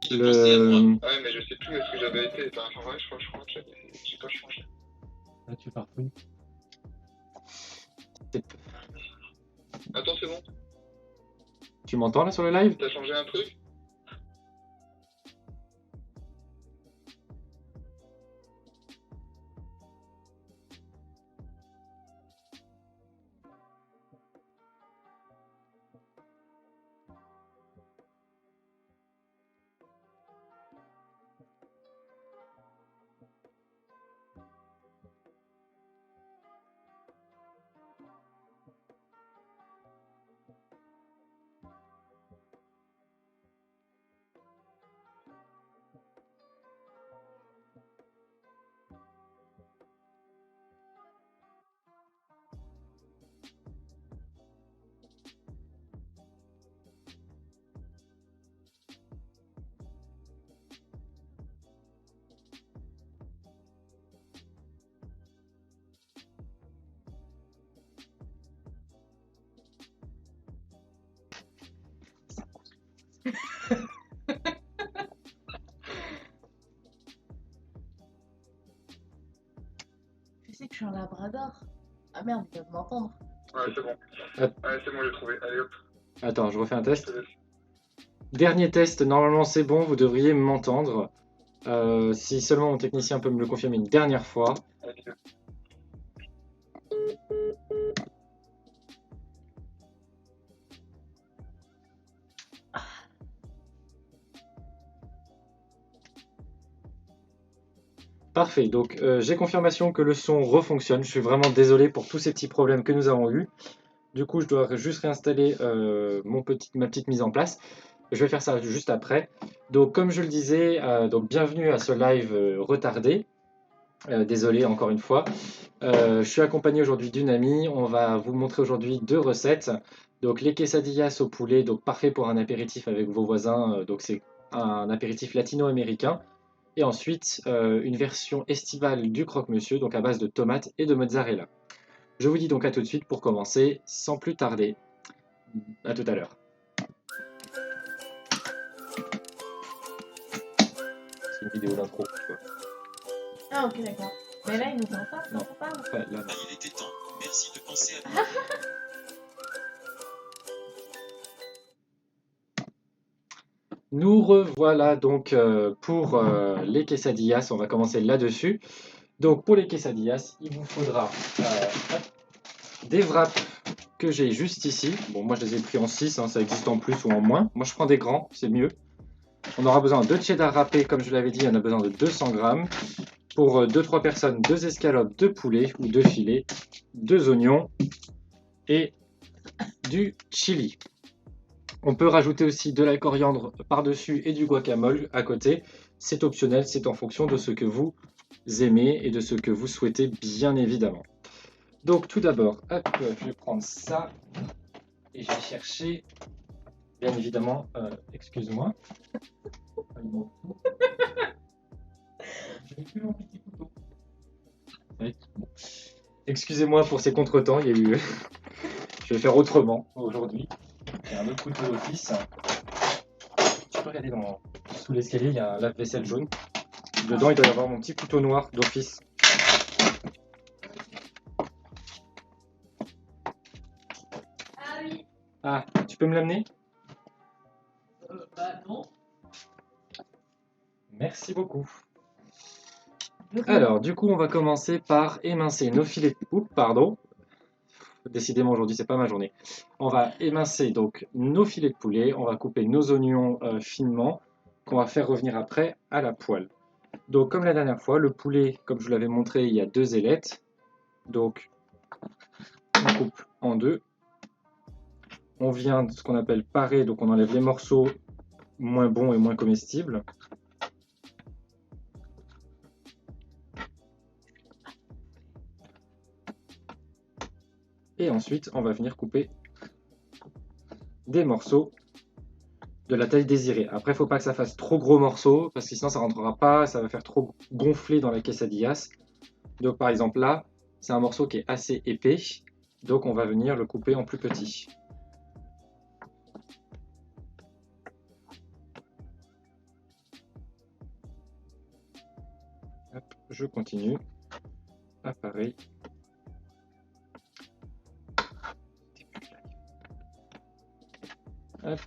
Le... Ouais, mais je sais plus où est-ce que j'avais été. Enfin, ouais, je crois que j'ai pas changé. Là, tu farfouilles. Attends, c'est bon. Tu m'entends là sur le live? T'as changé un truc? Je sais que je suis un labrador. Ah merde, ils peuvent m'entendre. Ouais, c'est bon. Ah. Ouais, c'est bon, j'ai trouvé. Allez hop. Attends, je refais un test. Je te laisse. Dernier test, normalement c'est bon, vous devriez m'entendre. Si seulement mon technicien peut me le confirmer une dernière fois. Allez, Parfait, donc j'ai confirmation que le son refonctionne. Je suis vraiment désolé pour tous ces petits problèmes que nous avons eus. Du coup, je dois juste réinstaller ma petite mise en place. Je vais faire ça juste après. Donc, comme je le disais, donc bienvenue à ce live retardé. Désolé encore une fois. Je suis accompagné aujourd'hui d'une amie. On va vous montrer aujourd'hui deux recettes. Donc, les quesadillas au poulet, donc parfait pour un apéritif avec vos voisins. Donc, c'est un apéritif latino-américain. Et ensuite, une version estivale du croque-monsieur, donc à base de tomates et de mozzarella. Je vous dis donc à tout de suite pour commencer, sans plus tarder. À tout à l'heure. C'est une vidéo d'intro, tu vois. Ah ok, d'accord. Mais là, ils nous entendent Non. quand on parle. Enfin, là, non. Ah, il était temps. Merci de penser à nous. Nous revoilà donc pour les quesadillas. On va commencer là-dessus. Donc pour les quesadillas, il vous faudra des wraps que j'ai juste ici. Bon, moi je les ai pris en 6, hein, ça existe en plus ou en moins. Moi je prends des grands, c'est mieux. On aura besoin de cheddar râpé, comme je l'avais dit, on a besoin de 200 grammes. Pour 2-3 personnes, 2 escalopes de poulet ou 2 filets, 2 oignons et du chili. On peut rajouter aussi de la coriandre par-dessus et du guacamole à côté. C'est optionnel, c'est en fonction de ce que vous aimez et de ce que vous souhaitez, bien évidemment. Donc tout d'abord, hop, je vais prendre ça et je vais chercher, bien évidemment, excuse-moi. Oui. Excusez-moi pour ces contretemps, il y a eu... Je vais faire autrement aujourd'hui. J'ai un autre couteau d'office. Tu peux regarder sous l'escalier, il y a un lave-vaisselle jaune. Dedans, il doit y avoir mon petit couteau noir d'office. Ah oui. Ah, tu peux me l'amener? Bah non. Merci beaucoup. Alors, du coup, on va commencer par émincer nos filets de poulet. Pardon. Décidément, aujourd'hui, c'est pas ma journée. On va émincer donc nos filets de poulet. On va couper nos oignons finement, qu'on va faire revenir après à la poêle. Donc, comme la dernière fois, le poulet, comme je vous l'avais montré, il y a 2 ailettes. Donc, on coupe en 2. On vient de ce qu'on appelle parer, donc on enlève les morceaux moins bons et moins comestibles. Et ensuite, on va venir couper des morceaux de la taille désirée. Après, il ne faut pas que ça fasse trop gros morceaux, parce que sinon ça ne rentrera pas, ça va faire trop gonfler dans la quesadillas. Donc par exemple là, c'est un morceau qui est assez épais, donc on va venir le couper en plus petit. je continue. Ah, pareil. Hop.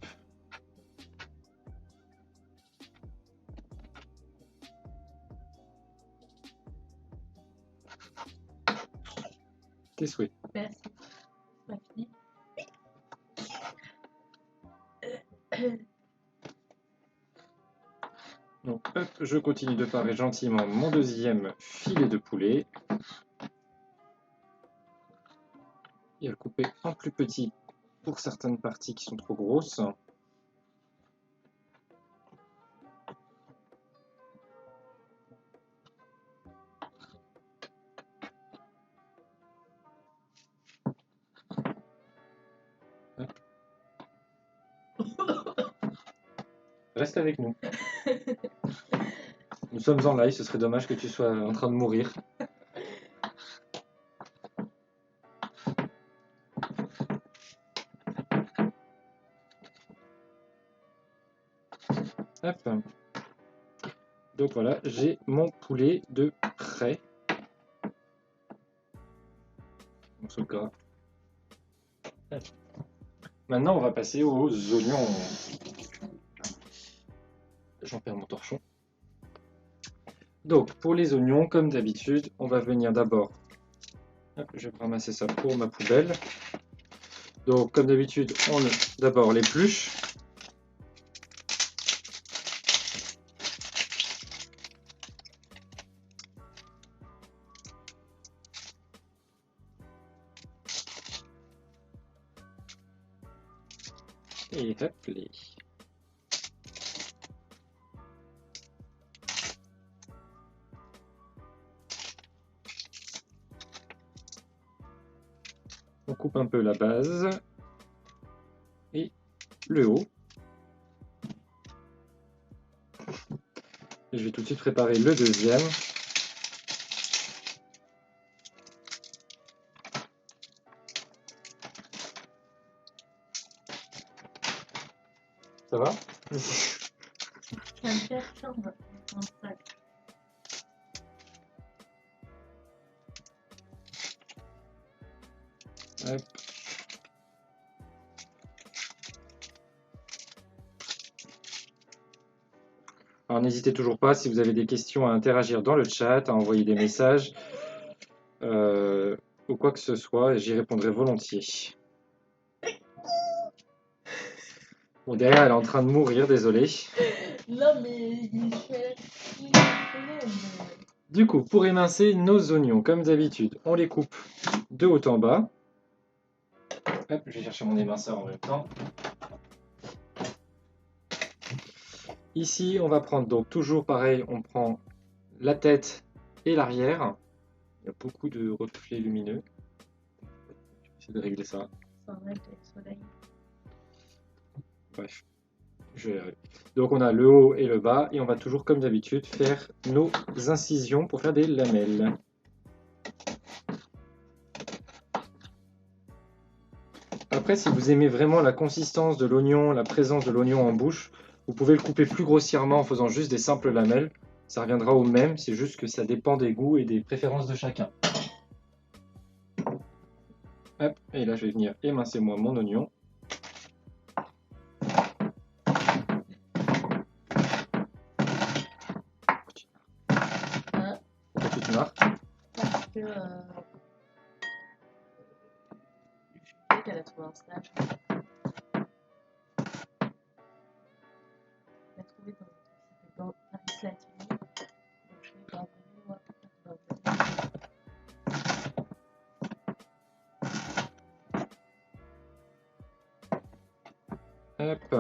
Tes souhaits. Merci. C'est pas fini. Donc, hop, je continue de parer gentiment mon deuxième filet de poulet. Et à le couper en plus petit pour certaines parties qui sont trop grosses. Reste avec nous. Nous sommes en live, ce serait dommage que tu sois en train de mourir. Hop. Donc voilà, j'ai mon poulet de prêt. Morceau de gras. Hop. Maintenant, on va passer aux oignons. J'en perds mon torchon. Donc, pour les oignons, comme d'habitude, on va venir d'abord. Je vais ramasser ça pour ma poubelle. Donc, comme d'habitude, on d'abord l'épluche. Et hop, les. On coupe un peu la base et le haut. Et je vais tout de suite préparer le deuxième. Ça va? Ça me perturbe dans le sac. Hop. Alors n'hésitez toujours pas, si vous avez des questions, à interagir dans le chat, à envoyer des messages ou quoi que ce soit, et j'y répondrai volontiers. Bon, derrière, elle est en train de mourir, désolé. Non, mais je fais Du coup, pour émincer nos oignons, comme d'habitude, on les coupe de haut en bas. Hop, je vais chercher mon éminceur en même temps. Ici, on va prendre donc toujours pareil, on prend la tête et l'arrière. Il y a beaucoup de reflets lumineux. J'essaie de régler ça. Ça enlève le soleil. Bref, je vais y arriver. Donc on a le haut et le bas et on va toujours comme d'habitude faire nos incisions pour faire des lamelles. Après, si vous aimez vraiment la consistance de l'oignon, la présence de l'oignon en bouche, vous pouvez le couper plus grossièrement en faisant juste des simples lamelles. Ça reviendra au même, c'est juste que ça dépend des goûts et des préférences de chacun. Hop, et là je vais venir émincer moi mon oignon. Pourquoi tu te marres? Parce que je sais qu'elle a trouvé un stage. Elle a trouvé dans Paris Latino. Donc je vais garder moi. Hop.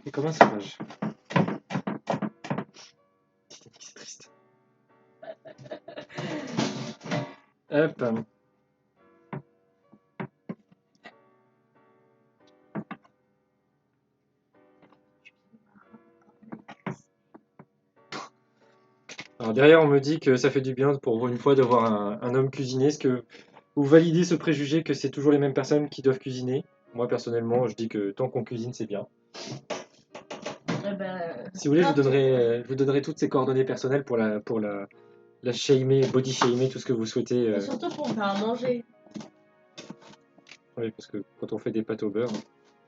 Et comme un sauvage. C'est triste. Hop. Alors derrière, on me dit que ça fait du bien pour une fois de voir un homme cuisiner. Est-ce que vous validez ce préjugé que c'est toujours les mêmes personnes qui doivent cuisiner? Moi, personnellement, je dis que tant qu'on cuisine, c'est bien. Eh ben, Si vous voulez, quand je vous donnerai toutes ces coordonnées personnelles pour la shamer, body shamer, tout ce que vous souhaitez. Et surtout pour me faire à manger. Oui, parce que quand on fait des pâtes au beurre,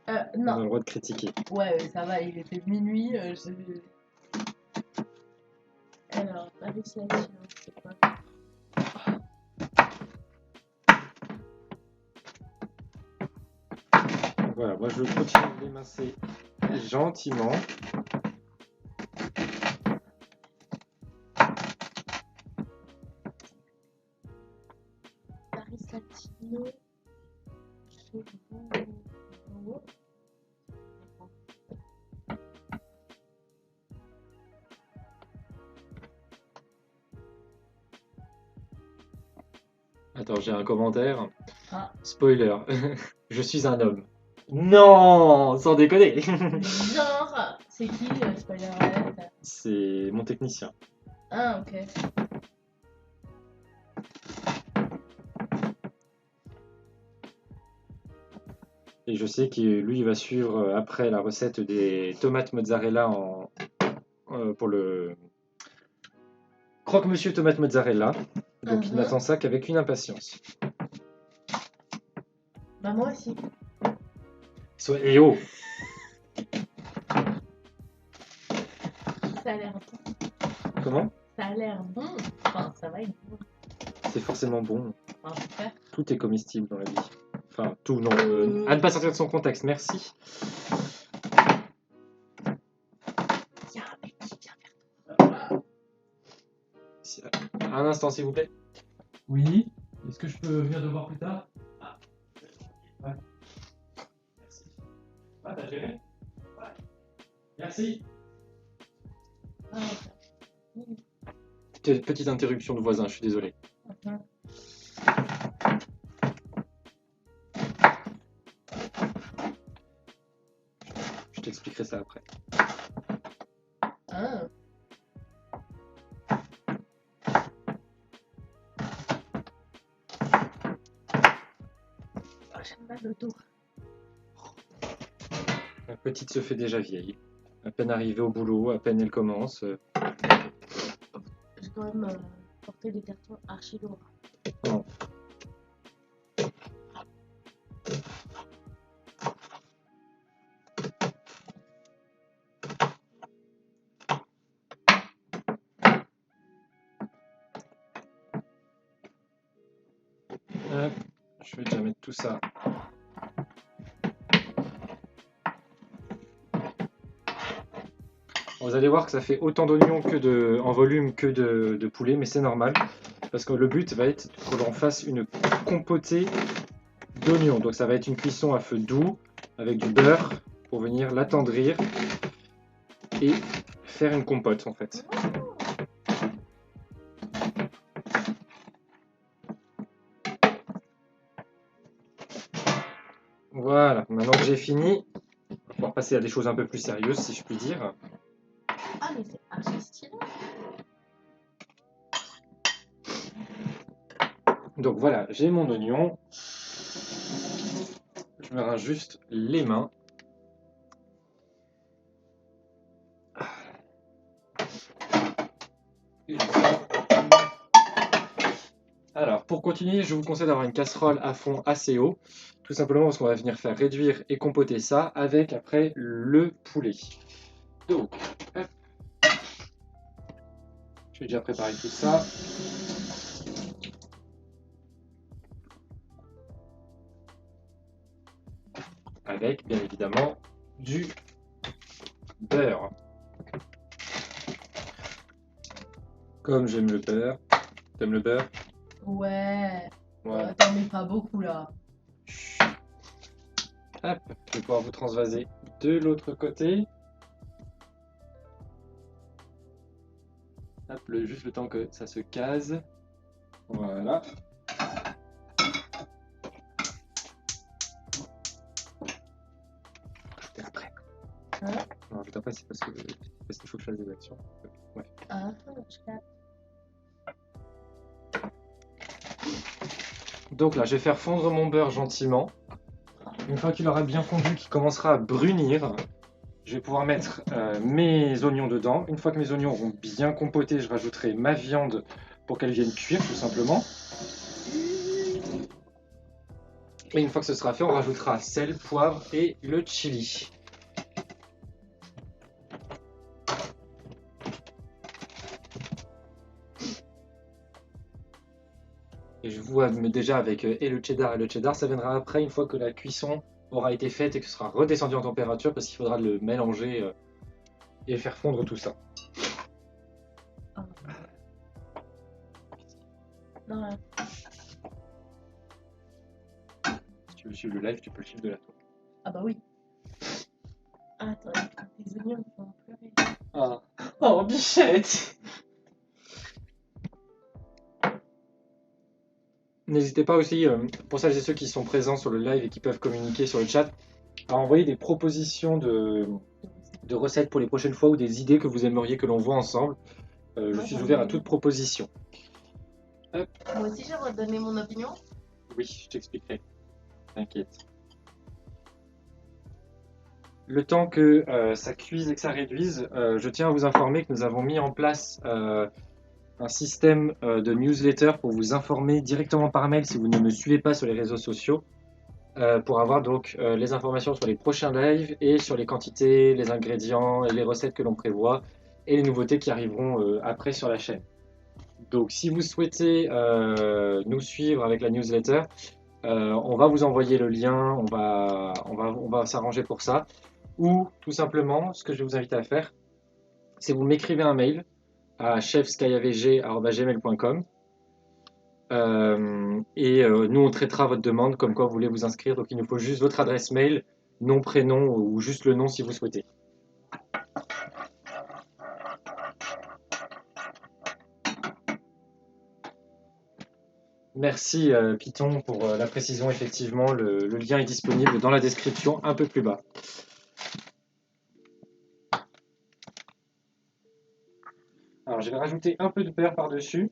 on a Non. le droit de critiquer. Ouais, ça va, il était minuit. Alors, Paris Sélection, c'est quoi? Voilà, moi je continue de l'émincer gentiment. Paris Latino. Chez vous. Attends, j'ai un commentaire. Ah. Spoiler, je suis un homme. Non, sans déconner. Genre, c'est qui spoiler alert? C'est mon technicien. Ah, ok. Et je sais que lui, il va suivre après la recette des tomates mozzarella pour le croque-monsieur tomate mozzarella. Donc il n'attend ça qu'avec une impatience. Bah, moi aussi. Et oh, Ça a l'air bon. comment? Ça a l'air bon. Enfin, ça va être bon. C'est forcément bon. Enfin, j'espère. Tout est comestible dans la vie. Enfin, tout, non. À ne pas sortir de son contexte, merci. Il y a un mec qui vient. Un instant, s'il vous plaît. Oui. Est-ce que je peux venir te voir plus tard? Ah. Ouais. Merci. Ah, t'as géré? Ouais. Merci. Ah, Petite interruption de voisin, je suis désolé. ok. Je t'expliquerai ça après. Ah. Oh, j'aime mal le dos. La petite se fait déjà vieille. À peine arrivée au boulot, à peine elle commence. J'ai quand même porté des cartons archi lourds. Non. Hop, je vais déjà mettre tout ça. Vous allez voir que ça fait autant d'oignons en volume que de poulet, mais c'est normal. Parce que le but va être que l'on fasse une compotée d'oignons. Donc ça va être une cuisson à feu doux, avec du beurre, pour venir l'attendrir et faire une compote en fait. Voilà, maintenant que j'ai fini, on va pouvoir passer à des choses un peu plus sérieuses, si je puis dire. Ah, mais c'est archi stylé. Donc voilà, j'ai mon oignon. Je me rince juste les mains. Alors, pour continuer, je vous conseille d'avoir une casserole à fond assez haut. Tout simplement parce qu'on va venir faire réduire et compoter ça avec après le poulet. Donc, hop. Je vais déjà préparer tout ça. Avec, bien évidemment, du beurre. Comme j'aime le beurre. T'aimes le beurre? Ouais. Voilà. T'en mets pas beaucoup là. Hop, je vais pouvoir vous transvaser de l'autre côté. Hop, juste le temps que ça se case. Voilà. T'es après. Hein? Non, je t'en passe, c'est parce qu'il faut que je fasse des actions. Ouais. Ah, je capte. Donc là, je vais faire fondre mon beurre gentiment. Une fois qu'il aura bien fondu, qu'il commencera à brunir, je vais pouvoir mettre mes oignons dedans. Une fois que mes oignons auront bien compoté, je rajouterai ma viande pour qu'elle vienne cuire tout simplement. Et une fois que ce sera fait, on rajoutera sel, poivre et le chili. Et je vois mais déjà avec et le cheddar, ça viendra après une fois que la cuisson aura été faite et que ce sera redescendu en température parce qu'il faudra le mélanger et faire fondre tout ça. Oh. Non, là. Si tu veux suivre le live, tu peux le suivre de là. Ah bah oui. Ah, attends, les oignons ils vont pleurer. Ah. Oh, bichette! N'hésitez pas aussi, pour celles et ceux qui sont présents sur le live et qui peuvent communiquer sur le chat, à envoyer des propositions de recettes pour les prochaines fois ou des idées que vous aimeriez que l'on voit ensemble. Je suis ouvert à toute proposition. Moi aussi j'aimerais donner mon opinion. Oui, je t'expliquerai. T'inquiète. Le temps que ça cuise et que ça réduise, je tiens à vous informer que nous avons mis en place un système de newsletter pour vous informer directement par mail si vous ne me suivez pas sur les réseaux sociaux, pour avoir donc les informations sur les prochains lives et sur les quantités, les ingrédients et les recettes que l'on prévoit et les nouveautés qui arriveront après sur la chaîne. Donc si vous souhaitez nous suivre avec la newsletter, on va vous envoyer le lien, on va s'arranger pour ça. Ou tout simplement, ce que je vous invite à faire, c'est vous m'écrivez un mail à chefskayavg@gmail.com et nous on traitera votre demande comme quoi vous voulez vous inscrire. Donc il nous faut juste votre adresse mail, nom, prénom ou juste le nom si vous souhaitez. Merci Python pour la précision, effectivement le lien est disponible dans la description un peu plus bas. Alors je vais rajouter un peu de beurre par-dessus,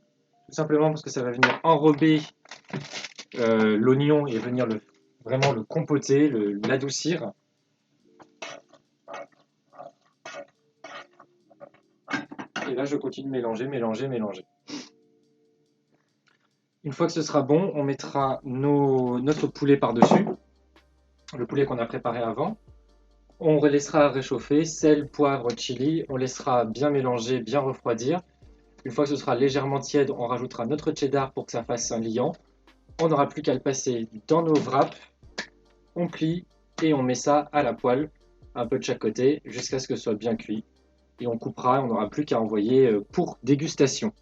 tout simplement parce que ça va venir enrober l'oignon et venir vraiment le compoter, l'adoucir. Et là je continue de mélanger, mélanger, mélanger. Une fois que ce sera bon, on mettra notre poulet par-dessus, le poulet qu'on a préparé avant. On laissera réchauffer, sel, poivre, chili, on laissera bien mélanger, bien refroidir. Une fois que ce sera légèrement tiède, on rajoutera notre cheddar pour que ça fasse un liant. On n'aura plus qu'à le passer dans nos wraps, on plie et on met ça à la poêle, un peu de chaque côté, jusqu'à ce que ce soit bien cuit. Et on coupera, on n'aura plus qu'à envoyer pour dégustation.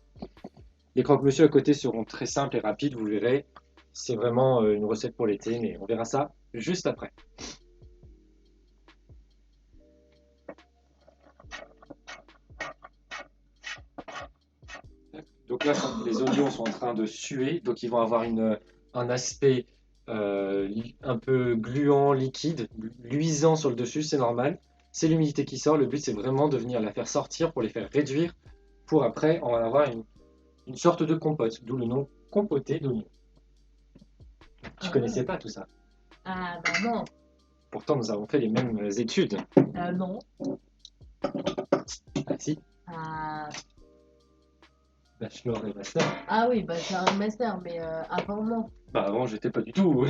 Les croque-monsieur à côté seront très simples et rapides, vous verrez. C'est vraiment une recette pour l'été, mais on verra ça juste après. Donc là, les oignons sont en train de suer, donc ils vont avoir un aspect un peu gluant, liquide, luisant sur le dessus, c'est normal. C'est l'humidité qui sort, le but c'est vraiment de venir la faire sortir pour les faire réduire, pour après on va avoir une sorte de compote, d'où le nom compoté d'oignons. Tu connaissais pas tout ça? Ah bah non. Pourtant nous avons fait les mêmes études. Non. Ah si, Ah, bachelor et master. ah oui, bah j'ai un master, mais avant non. Bah avant j'étais pas du tout.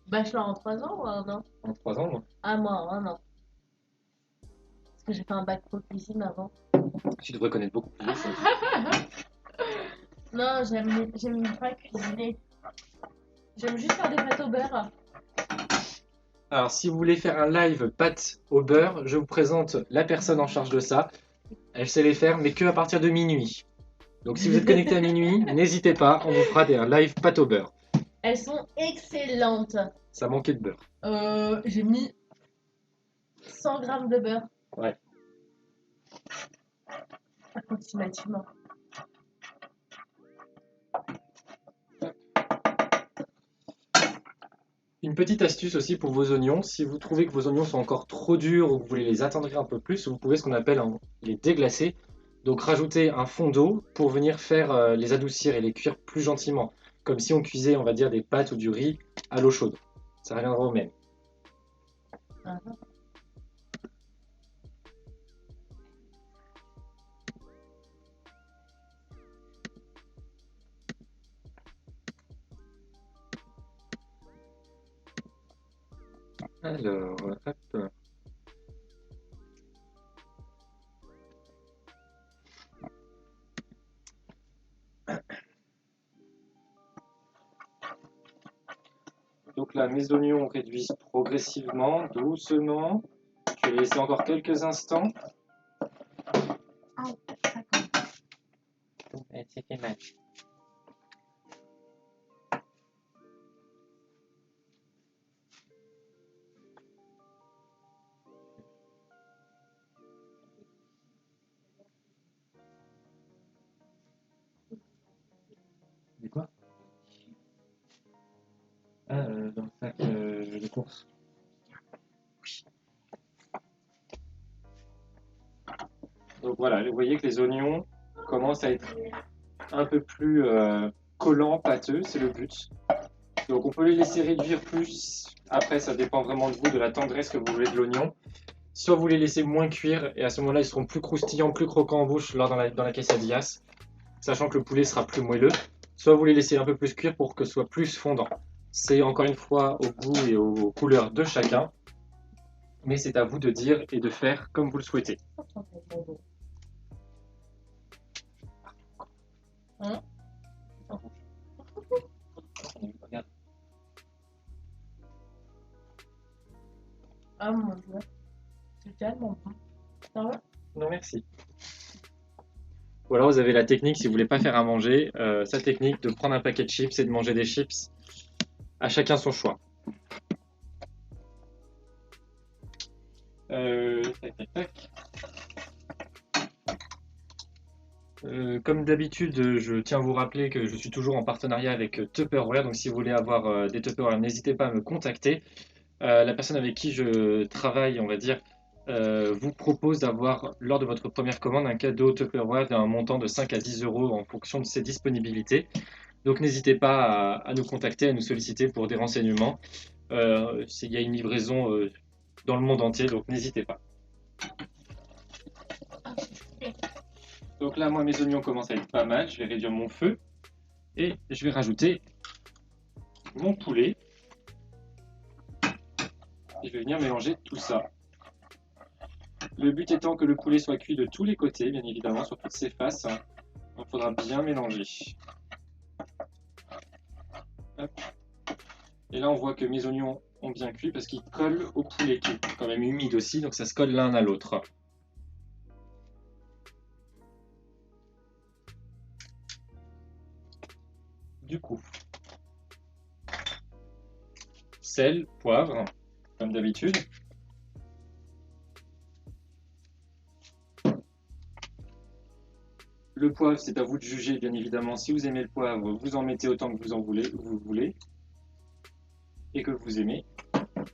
Bachelor en 3 ans ou un an? En 3 ans, moi. Ah moi en 1 an. Parce que j'ai fait un bac pro cuisine avant. Tu devrais connaître beaucoup plus de choses. Non, j'aime pas cuisiner. J'aime juste faire des pâtes au beurre. Alors, si vous voulez faire un live pâtes au beurre, je vous présente la personne en charge de ça. Elle sait les faire, mais que à partir de minuit. Donc, si vous êtes connecté à minuit, n'hésitez pas, on vous fera un live pâtes au beurre. Elles sont excellentes. Ça manquait de beurre. J'ai mis 100 grammes de beurre. Ouais. Approximativement. Une petite astuce aussi pour vos oignons. Si vous trouvez que vos oignons sont encore trop durs ou que vous voulez les attendrir un peu plus, vous pouvez ce qu'on appelle les déglacer. Donc rajouter un fond d'eau pour venir faire les adoucir et les cuire plus gentiment. comme si on cuisait, on va dire, des pâtes ou du riz à l'eau chaude. Ça reviendra au même. Ah, Alors, hop. Donc là, mes oignons réduisent progressivement, doucement. Je vais les laisser encore quelques instants. ça compte. C'est fait mal. C'est quoi? Ah, dans le sac de course. Donc voilà, vous voyez que les oignons commencent à être un peu plus collants, pâteux, c'est le but. Donc on peut les laisser réduire plus. Après, ça dépend vraiment de vous, de la tendresse que vous voulez de l'oignon. Soit vous les laissez moins cuire et à ce moment-là, ils seront plus croustillants, plus croquants en bouche lors dans la quesadillas, sachant que le poulet sera plus moelleux. Soit vous les laissez un peu plus cuire pour que ce soit plus fondant. C'est encore une fois au goût et aux couleurs de chacun, mais c'est à vous de dire et de faire comme vous le souhaitez. Hein? Regarde. Ah mon dieu. C'est tellement bon. Ça va? Non, merci. Ou alors vous avez la technique, si vous voulez pas faire à manger, sa technique de prendre un paquet de chips et de manger des chips. À chacun son choix. Tac, tac, tac. Comme d'habitude, je tiens à vous rappeler que je suis toujours en partenariat avec Tupperware. Donc si vous voulez avoir des Tupperware, n'hésitez pas à me contacter. La personne avec qui je travaille, on va dire, vous propose d'avoir, lors de votre première commande, un cadeau Tupperware d'un montant de 5 à 10 euros en fonction de ses disponibilités. Donc n'hésitez pas à nous contacter, à nous solliciter pour des renseignements. Il y a une livraison dans le monde entier, donc n'hésitez pas. Donc là, moi, mes oignons commencent à être pas mal. Je vais réduire mon feu et je vais rajouter mon poulet. Et je vais venir mélanger tout ça. Le but étant que le poulet soit cuit de tous les côtés, bien évidemment, sur toutes ses faces. Donc il faudra bien mélanger. Hop. Et là, on voit que mes oignons ont bien cuit parce qu'ils collent au poulet qui est quand même humide aussi, donc ça se colle l'un à l'autre. Du coup, sel, poivre, comme d'habitude. Le poivre, c'est à vous de juger, bien évidemment. Si vous aimez le poivre, vous en mettez autant que vous voulez et que vous aimez. Hop.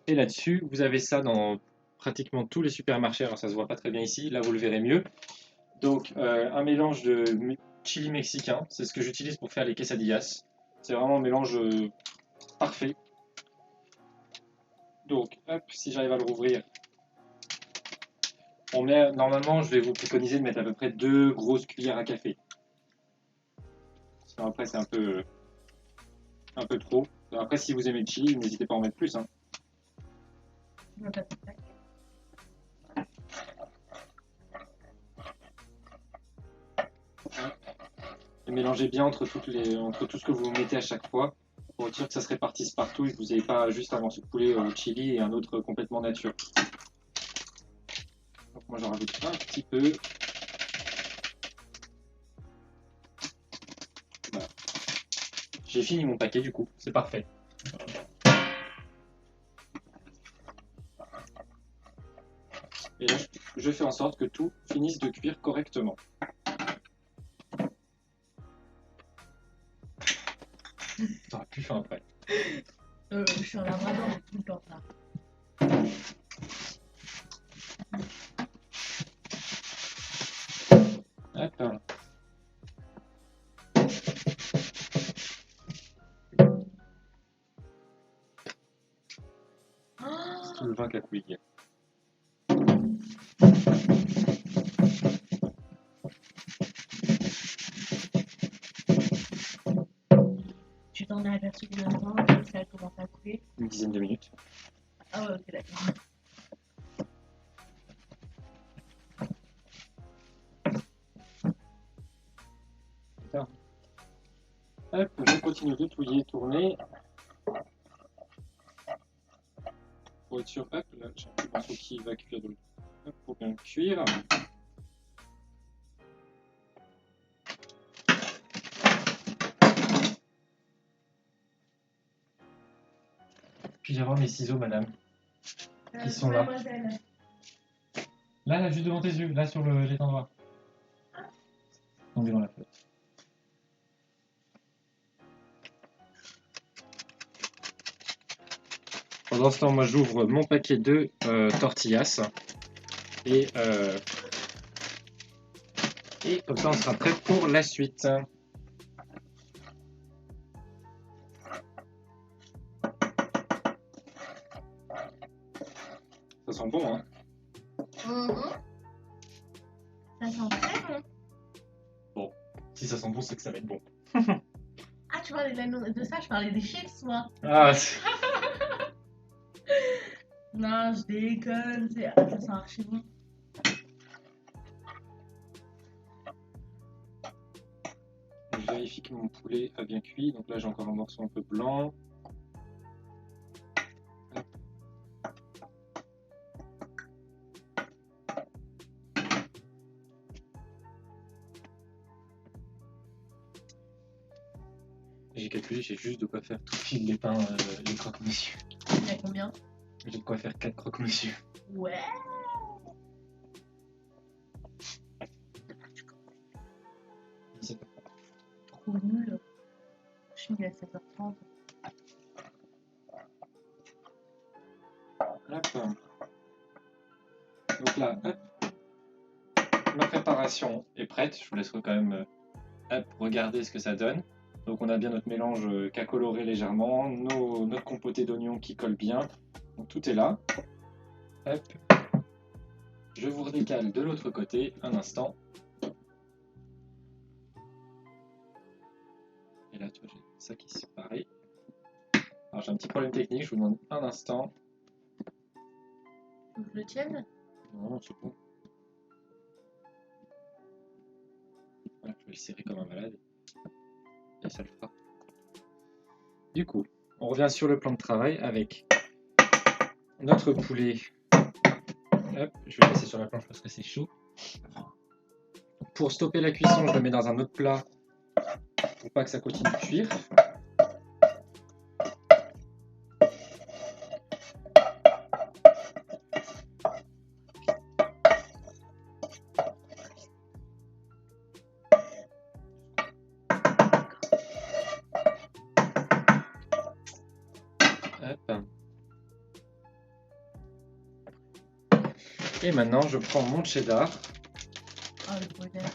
Et là-dessus, vous avez ça dans pratiquement tous les supermarchés. Alors ça se voit pas très bien ici, là vous le verrez mieux. Donc un mélange de chili mexicain, c'est ce que j'utilise pour faire les quesadillas. C'est vraiment un mélange parfait. Donc, hop, si j'arrive à le rouvrir, on met, normalement, je vais vous préconiser de mettre à peu près 2 grosses cuillères à café. Sinon, après, c'est un peu trop. Après, si vous aimez le chili, n'hésitez pas à en mettre plus. Hein. Et mélangez bien entre tout ce que vous mettez à chaque fois pour être sûr que ça se répartisse partout et que vous n'ayez pas juste un morceau de poulet au chili et un autre complètement nature. Donc moi j'en rajoute un petit peu. Voilà. J'ai fini mon paquet du coup, c'est parfait. Et là je fais en sorte que tout finisse de cuire correctement. T'auras plus faim après. Je suis en labrador tout le temps là. cacouille. Tu t'en as aperçu combien de temps que ça a commencé à couler? Une dizaine de minutes. Ah ouais, ok, d'accord. Hop, je continue de touiller, tourner. Pour être sûr, hop, là j'ai un petit morceau qui va cuire, donc hop, pour bien cuire. Puis-je avoir mes ciseaux, madame? Ils sont là. Mademoiselle. Là, juste devant tes yeux, là sur l'étendard. Tombé dans la flotte. Pendant ce temps, moi j'ouvre mon paquet de tortillas et comme ça on sera prêt pour la suite. Ça sent bon, hein? Ça sent très bon. Si ça sent bon, c'est que ça va être bon. Ah, tu parlais de ça, je parlais des chips, moi. Ah, Non, je déconne, ça sent archi bon. je vérifie que mon poulet a bien cuit. Donc là j'ai encore un morceau un peu blanc. J'ai calculé, j'ai juste de quoi faire tout fil les pains, les croque-monsieur. Il y a combien? J'ai de quoi faire 4 croque-monsieur. Ouais. C'est pas- Trop nul. Je suis à 7h30. Hop. Donc là, hop. Ma préparation est prête. Je vous laisserai quand même hop, regarder ce que ça donne. Donc on a bien notre mélange qui a coloré légèrement, notre compoté d'oignons qui colle bien. Donc tout est là. Hop. Je vous redécale de l'autre côté un instant. Et là, tu vois, j'ai ça qui se pareil. Alors j'ai un petit problème technique, je vous demande un instant. Faut que je le tienne? Non, c'est bon. Voilà, je vais le serrer comme un malade. Et ça le fera. Du coup, on revient sur le plan de travail avec notre poulet. Hop, je vais le laisser sur la planche parce que c'est chaud. Pour stopper la cuisson, je le mets dans un autre plat pour pas que ça continue de cuire. Hop. Et maintenant, je prends mon cheddar. Oh, le bonheur.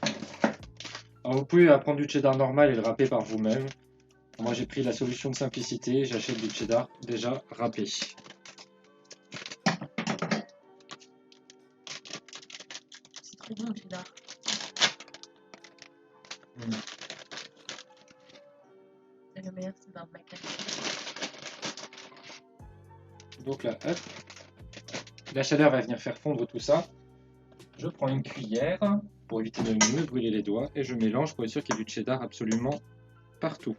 Alors, vous pouvez prendre du cheddar normal et le râper par vous-même. Moi, j'ai pris la solution de simplicité. J'achète du cheddar déjà râpé. C'est trop bon le cheddar. C'est le meilleur, c'est dans le mac. Donc là, hop. La chaleur va venir faire fondre tout ça. Je prends une cuillère pour éviter de me brûler les doigts et je mélange pour être sûr qu'il y ait du cheddar absolument partout.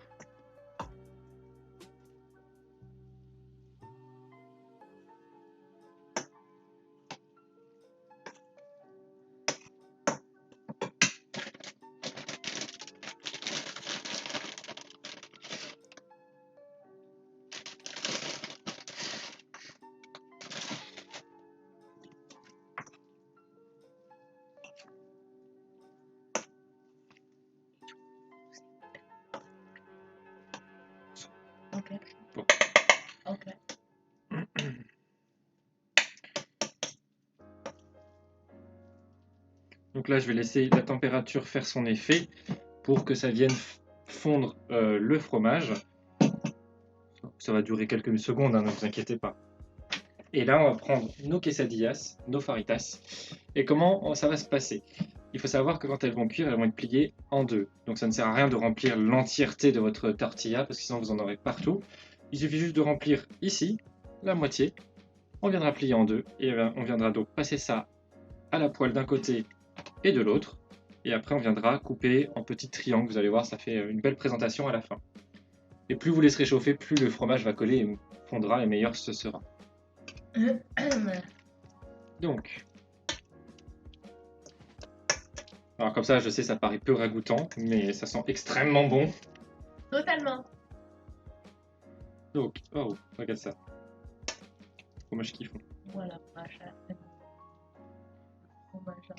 Ok. Bon. Ok. Donc là, je vais laisser la température faire son effet pour que ça vienne fondre le fromage. Ça va durer quelques secondes, hein, ne vous inquiétez pas. Et là, on va prendre nos quesadillas, nos faritas. Et comment ça va se passer? Il faut savoir que quand elles vont cuire, elles vont être pliées en deux. Donc ça ne sert à rien de remplir l'entièreté de votre tortilla, parce que sinon vous en aurez partout. Il suffit juste de remplir ici, la moitié. On viendra plier en deux, et on viendra donc passer ça à la poêle d'un côté et de l'autre. Et après, on viendra couper en petits triangles. Vous allez voir, ça fait une belle présentation à la fin. Et plus vous laisserez réchauffer, plus le fromage va coller et fondra, et meilleur ce sera. Donc, alors comme ça, je sais, ça paraît peu ragoûtant, mais ça sent extrêmement bon. Totalement. Donc, oh, regarde ça. Fromage qui fond. Voilà, machin. Fromage là.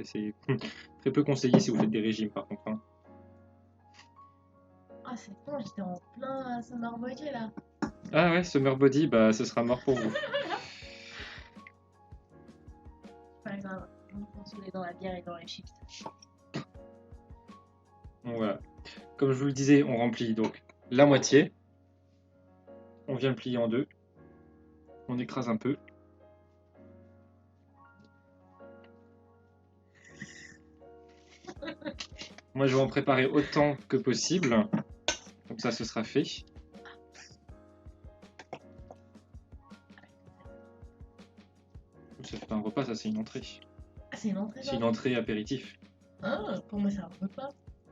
C'est très peu conseillé si vous faites des régimes, par contre. Hein. Ah, c'est bon, j'étais en plein summer body là. Ah ouais, summer body, bah ce sera mort pour vous. Pas grave, je me consoler dans la bière et dans les chips. Donc voilà. Comme je vous le disais, on remplit donc la moitié. On vient le plier en deux. On écrase un peu. Moi, je vais en préparer autant que possible. Comme ça, ce sera fait. Ça fait pas un repas, ça c'est une entrée. Ah, c'est une entrée C'est une entrée apéritif. Ah, pour moi, c'est un repas.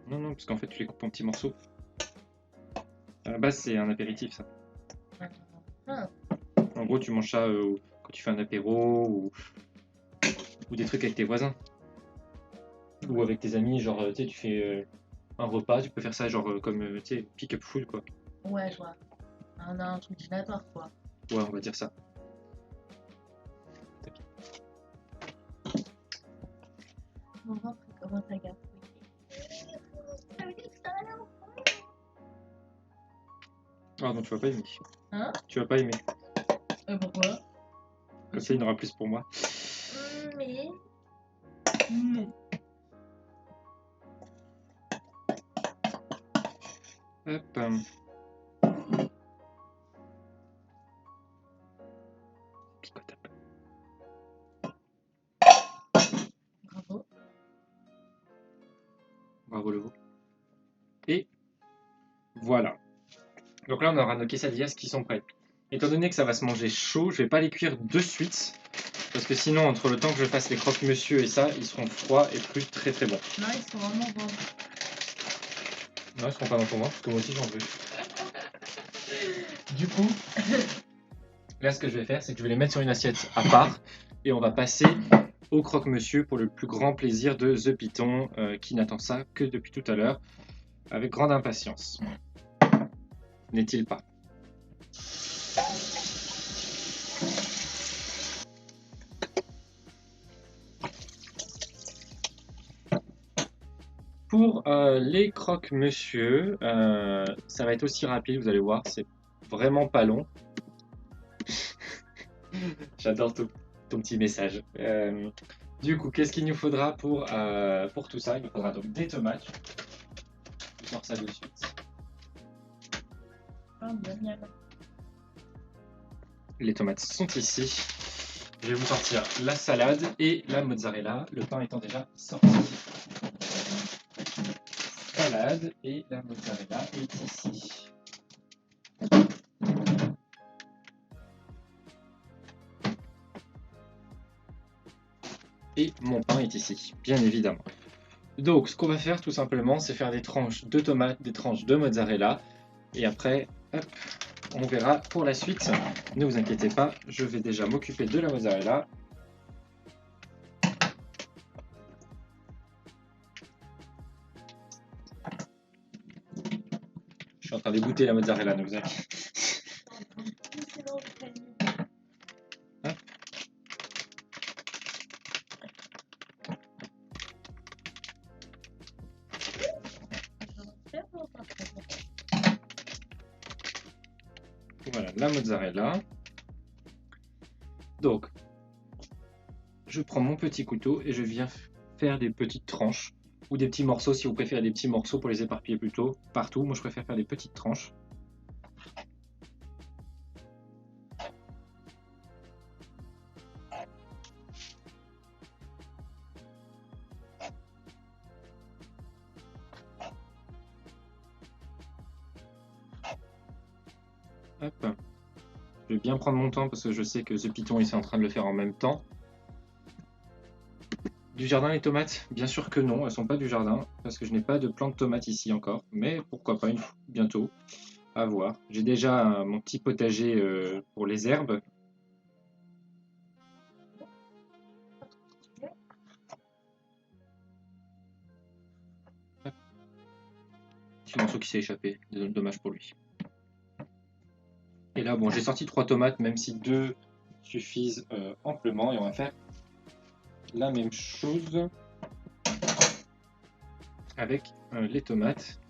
Non, non, parce qu'en fait, tu les coupes en petits morceaux. À la base, c'est un apéritif, ça. Ah. En gros, tu manges ça quand tu fais un apéro ou des trucs avec tes voisins. Ou avec tes amis, genre, tu sais, tu fais un repas, tu peux faire ça, genre, comme, tu sais, pick-up food, quoi. Ouais, je vois. Un truc dînatoire, quoi. Ouais, on va dire ça. On va voir comment ça garde. Ça veut dire que ça a l'air. Ah non, tu vas pas aimer. Hein? Tu vas pas aimer. Pourquoi? Comme ça, il y en aura plus pour moi. Mais. Hop. Picote un peu. Bravo. Bravo le veau. Et voilà. Donc là, on aura nos quesadillas qui sont prêtes. Étant donné que ça va se manger chaud, je vais pas les cuire de suite. Parce que sinon, entre le temps que je fasse les croque-monsieur et ça, ils seront froids et plus très très bons. Non, ils sont vraiment bons. Non, ils seront pas bons pour moi, parce que moi aussi j'en veux. Du coup, là, ce que je vais faire, c'est que je vais les mettre sur une assiette à part. Et on va passer au croque-monsieur pour le plus grand plaisir de The Python, qui n'attend ça que depuis tout à l'heure, avec grande impatience. N'est-il pas? Pour les croque-monsieur, ça va être aussi rapide, vous allez voir, c'est vraiment pas long. J'adore ton petit message. Du coup, qu'est-ce qu'il nous faudra pour tout ça? Il nous faudra donc des tomates. Je sors ça de suite. Ah, génial. Les tomates sont ici. Je vais vous sortir la salade et la mozzarella, le pain étant déjà sorti. Salade et la mozzarella est ici. Et mon pain est ici, bien évidemment. Donc, ce qu'on va faire tout simplement, c'est faire des tranches de tomates, des tranches de mozzarella. Et après, hop, on verra pour la suite. Ne vous inquiétez pas, je vais déjà m'occuper de la mozzarella. Je suis en train d'égoutter la mozzarella, ne vous inquiétez pas. Hop. Voilà, la mozzarella. Donc, je prends mon petit couteau et je viens faire des petites tranches ou des petits morceaux si vous préférez des petits morceaux pour les éparpiller plutôt partout. Moi, je préfère faire des petites tranches. Hop. Je vais bien prendre mon temps parce que je sais que ce Python il est en train de le faire en même temps. Du jardin les tomates? Bien sûr que non, elles sont pas du jardin parce que je n'ai pas de plantes de tomates ici encore. Mais pourquoi pas bientôt, à voir. J'ai déjà mon petit potager pour les herbes. Petit morceau qui s'est échappé, dommage pour lui. Et là, bon, j'ai sorti 3 tomates, même si 2 suffisent amplement. Et on va faire la même chose avec les tomates.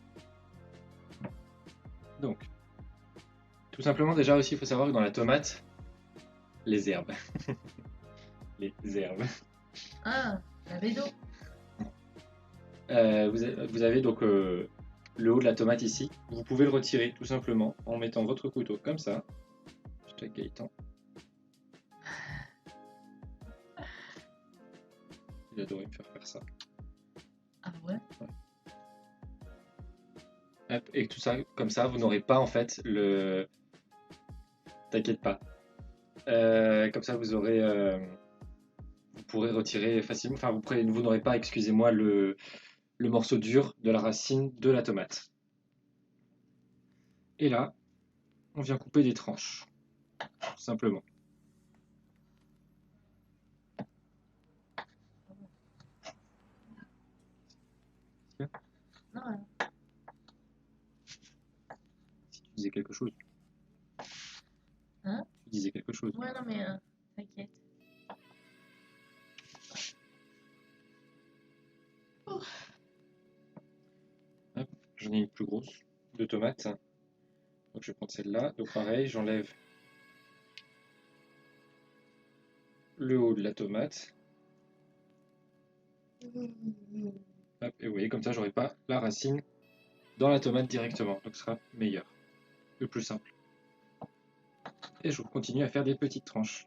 Donc, tout simplement, déjà aussi, il faut savoir que dans la tomate, les herbes. Les herbes. Ah, la vélo. Vous avez donc le haut de la tomate ici. Vous pouvez le retirer tout simplement en mettant votre couteau comme ça. Je te Gaëtan. Il adorait me faire ça. Ah ouais? Hop, et tout ça, comme ça, vous n'aurez pas en fait le. T'inquiète pas. Comme ça, vous aurez. Vous pourrez retirer facilement. Enfin, vous n'aurez pas, excusez-moi, le morceau dur de la racine de la tomate. Et là, on vient couper des tranches. Tout simplement. Non, Si tu disais quelque chose. Hein? Tu disais quelque chose. ouais, non, mais t'inquiète. J'en ai une plus grosse de tomates. Donc je vais prendre celle-là. Donc pareil, j'enlève le haut de la tomate. Hop, et vous voyez, comme ça, j'aurai pas la racine dans la tomate directement. Donc ce sera meilleur. Le plus simple. Et je continue à faire des petites tranches.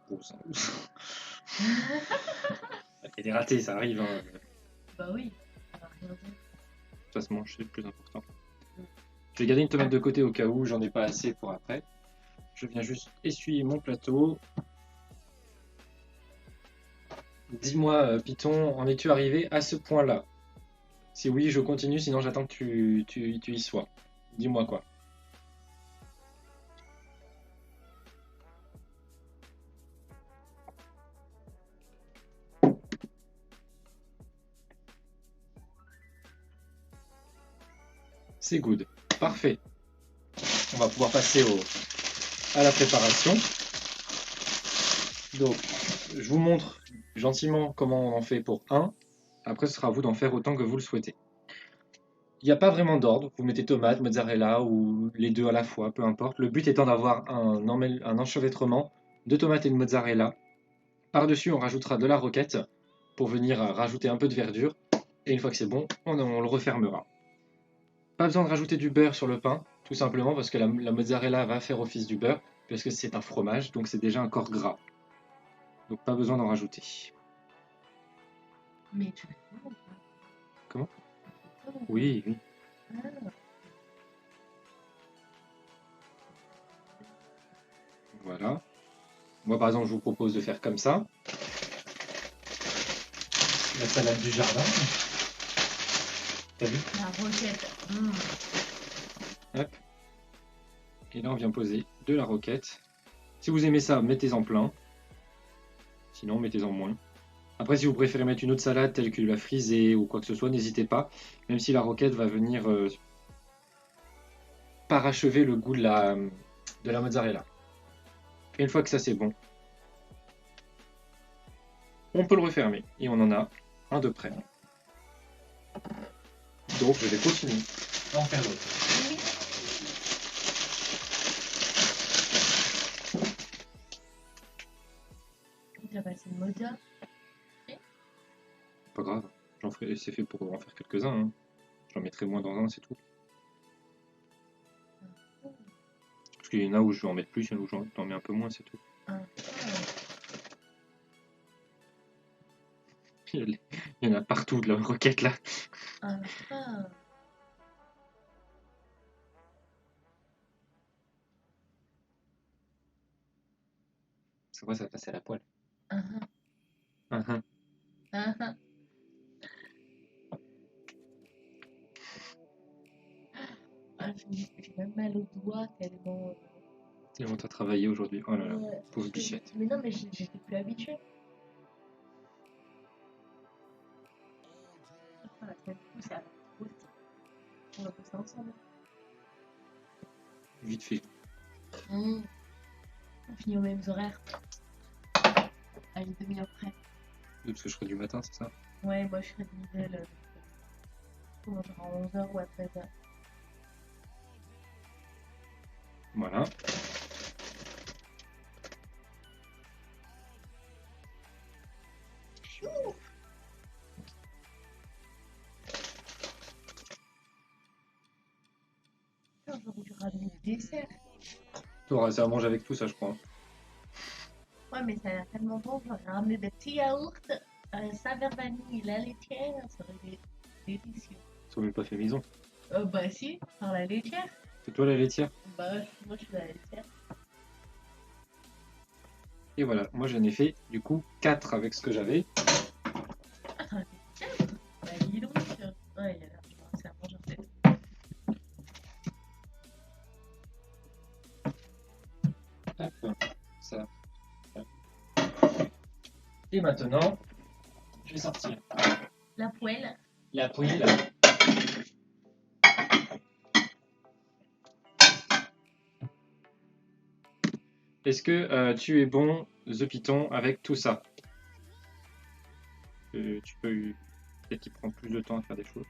Grosse, hein. Elle est ratée, ça arrive. Hein. Bah oui, ça va rien dire. Ça se mange, c'est le plus important. Je vais garder une tomate de côté au cas où j'en ai pas assez pour après. Je viens juste essuyer mon plateau. Dis-moi, Python, en es-tu arrivé à ce point-là? Si oui, je continue, sinon j'attends que tu y sois. Dis-moi quoi. C'est good. Parfait. On va pouvoir passer à la préparation. Donc, je vous montre gentiment comment on en fait pour un. Après, ce sera à vous d'en faire autant que vous le souhaitez. Il n'y a pas vraiment d'ordre. Vous mettez tomate, mozzarella ou les deux à la fois, peu importe. Le but étant d'avoir un enchevêtrement de tomates et de mozzarella. Par-dessus, on rajoutera de la roquette pour venir rajouter un peu de verdure. Et une fois que c'est bon, on le refermera. Pas besoin de rajouter du beurre sur le pain, tout simplement parce que la mozzarella va faire office du beurre, puisque c'est un fromage, donc c'est déjà un corps gras. Donc pas besoin d'en rajouter. Mais tu fais quoi? Comment? Oui, oui. Ah, Voilà. Moi, par exemple, je vous propose de faire comme ça. La salade du jardin. T'as vu? la roquette. Hop. Et là, on vient poser de la roquette. Si vous aimez ça, mettez-en plein. Sinon, mettez-en moins. Après, si vous préférez mettre une autre salade telle que la frisée ou quoi que ce soit, n'hésitez pas. Même si la roquette va venir parachever le goût de la mozzarella. Et une fois que ça c'est bon, on peut le refermer. Et on en a un de près. Donc, je vais continuer à en faire d'autres. Tu as passé le mozza. Pas grave, c'est fait pour en faire quelques-uns. Hein. J'en mettrai moins dans un, c'est tout. Parce qu'il y en a où je vais en mettre plus, il y en a où j'en mets un peu moins, c'est tout. Ah. Il y en a partout de la roquette là. Ah, ah. C'est quoi ça passe à la poêle? Ah, Uhum. ah, ah. Ah, j'ai même mal au doigt tellement. Tellement t'as travaillé aujourd'hui. Oh là là, Ouais. pauvre bichette. Mais non, mais j'étais plus habituée. Ah, la semaine prochaine, ça va être trop stylé. On va bosser ensemble. Vite fait. On finit aux mêmes horaires. À une demi-heure près. Parce que je ferai du matin, c'est ça? Ouais, moi je serai de middle. Comment genre à 11h ou à 13h. Voilà. J'aurais dû ramener le dessert. T'auras ça à manger avec tout ça, je crois. Ouais, mais ça a l'air tellement bon. J'aurais ramené des petits yaourts, saveur vanille, la laitière. Ça aurait été délicieux. Ils sont même pas fait maison. Bah si, par la laitière. C'est toi la laitière? Bah moi je suis la laitière. Et voilà, moi j'en ai fait du coup 4 avec ce que j'avais. Attends, tiens. Bah dis donc. Ouais, il y a l'air de commencer à manger en fait. Hop, ça. Et maintenant, je vais sortir La poêle. la poêle. Est-ce que tu es bon, The Python, avec tout ça? Tu peux peut-être qu'il prend plus de temps à faire des choses.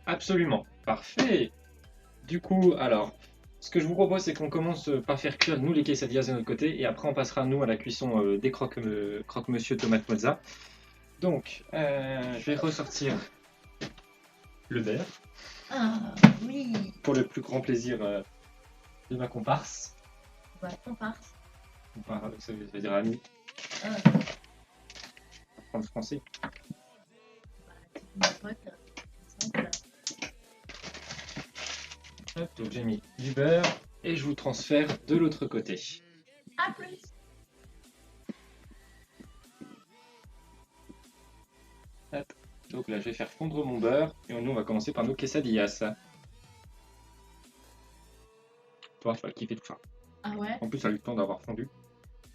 Absolument, parfait. Du coup, alors, ce que je vous propose, c'est qu'on commence par faire cuire nous les quesadillas de notre côté, et après on passera nous à la cuisson des croque-monsieur tomate mozza. Donc, je vais ressortir le beurre Ah oui. pour le plus grand plaisir de ma comparse. Bah comparse. Ça veut dire ami, Ah, en français. bah c'est ma pote. Simple. Hop, donc j'ai mis du beurre et je vous transfère de l'autre côté. À plus. Hop. Donc là, je vais faire fondre mon beurre et nous, on va commencer par nos quesadillas. Toi, tu vas kiffer tout ça. Ah ouais, En plus, ça a eu le temps d'avoir fondu.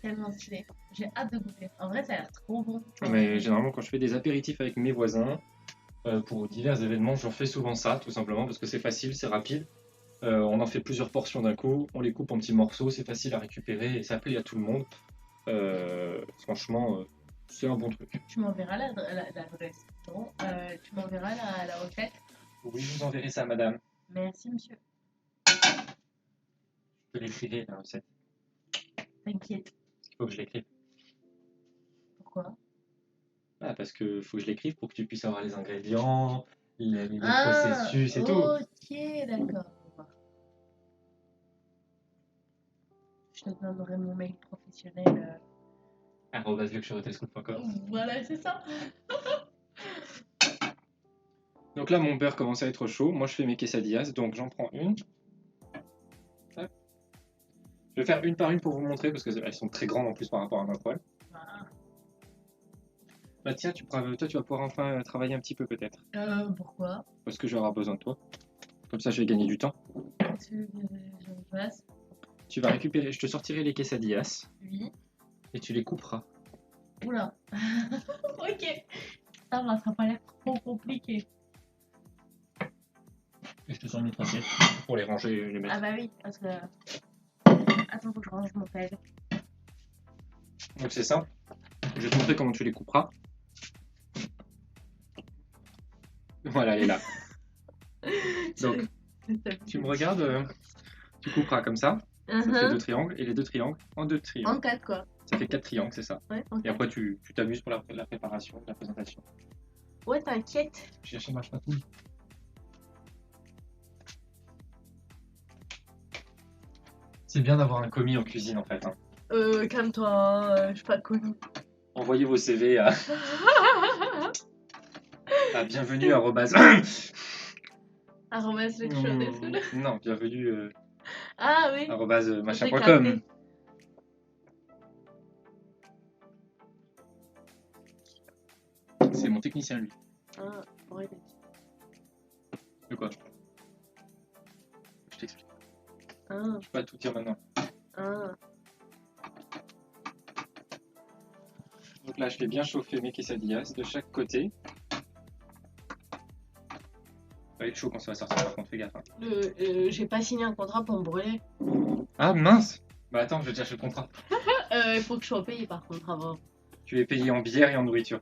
tellement stylé. J'ai hâte de goûter. En vrai, ça a l'air trop bon. Mais généralement, quand je fais des apéritifs avec mes voisins, pour divers événements, j'en fais souvent ça, tout simplement, parce que c'est facile, c'est rapide. On en fait plusieurs portions d'un coup, on les coupe en petits morceaux, c'est facile à récupérer et ça plaît à tout le monde. Franchement, c'est un bon truc. Tu m'enverras l'adresse. Bon, tu m'enverras la recette. Oui, je vous enverrai ça, madame. Merci, monsieur. Je peux l'écrire, la recette. T'inquiète. Il faut que je l'écrive. Pourquoi? Ah, parce que faut que je l'écrive pour que tu puisses avoir les ingrédients, les Ah, processus et tout. ok, d'accord. On va voir. Je te donnerai mon mail professionnel. @luxuryhotelschool.com. Voilà, c'est ça. Donc là, mon beurre commence à être chaud. Moi, je fais mes quesadillas, donc j'en prends une. Hop. Je vais faire une par une pour vous montrer parce qu'elles sont très grandes en plus par rapport à ma poêle. Ah. Bah tiens, toi, tu vas pouvoir enfin travailler un petit peu peut-être. Pourquoi? Parce que je vais avoir besoin de toi. Comme ça, je vais gagner du temps. Qu'est-ce que je fasse? Tu vas récupérer, je te sortirai les quesadillas Oui. et tu les couperas. Oula. Ok. Ça va, ça n'a pas l'air trop compliqué. Et je te sors une autre assiette pour les ranger et les mettre. Ah bah oui, parce que... Attends, faut que je range mon pelle. Donc c'est simple. Je vais te montrer comment tu les couperas. Voilà, elle est là. Donc, tu me regardes, tu couperas comme ça. Ça fait 2 triangles et les 2 triangles en 2 triangles. En 4 quoi. Ça fait 4 triangles, c'est ça. Ouais, en Et 4. après, tu t'amuses pour la préparation, la présentation. Ouais, t'inquiète. Je cherche ma chatouille. C'est bien d'avoir un commis en cuisine en fait. Hein. Calme-toi, je suis pas connue. Envoyez vos CV à bienvenue arrobase. Arrobas le chaud des fous. Non, bienvenue Ah oui. arrobase J'ai machin.com. capté. C'est mon technicien lui. Ah, ouais. De quoi? Je t'explique. Ah, Je peux pas tout dire maintenant. ah. Donc là, je fais bien chauffer mes quesadillas de chaque côté. Ça va être chaud quand ça va sortir, par contre, fais gaffe. Hein. J'ai pas signé un contrat pour me brûler. Ah mince! Bah attends, je vais te chercher le contrat. Il faut que je sois payé par contre avant. Tu es payé en bière et en nourriture.